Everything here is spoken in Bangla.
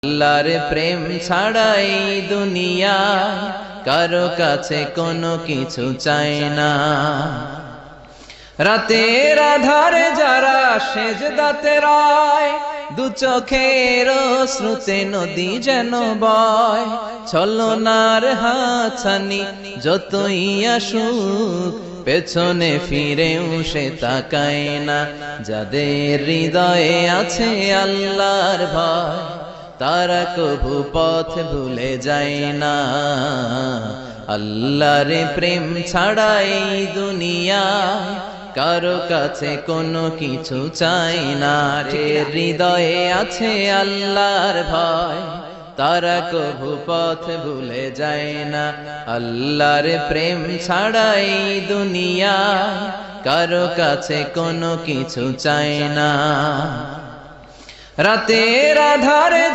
আল্লাহর প্রেম ছাড়াই দুনিয়া কারো কাছে কোনো কিছু চায় না। রাতের আধারে যারা সেজদাতে রায়, দু চোখের শ্রুতে নদী যেন বয়। ছলনার হাতছানি যতই আসুক, পেছনে ফিরেও সে তাকায় না। যাদের হৃদয়ে আছে আল্লাহর ভয়, তারা কভু পথ ভুলে যায় না। আল্লাহর প্রেম ছাড়াই দুনিয়া কারো কাছে কোনো কিছু চাই না। হৃদয়ে আছে আল্লাহর ভয়, তারা কভু পথ ভুলে যায় না। আল্লাহর প্রেম ছাড়াই দুনিয়া কারো কাছে কোনো কিছু চাই না। রাতের আধারে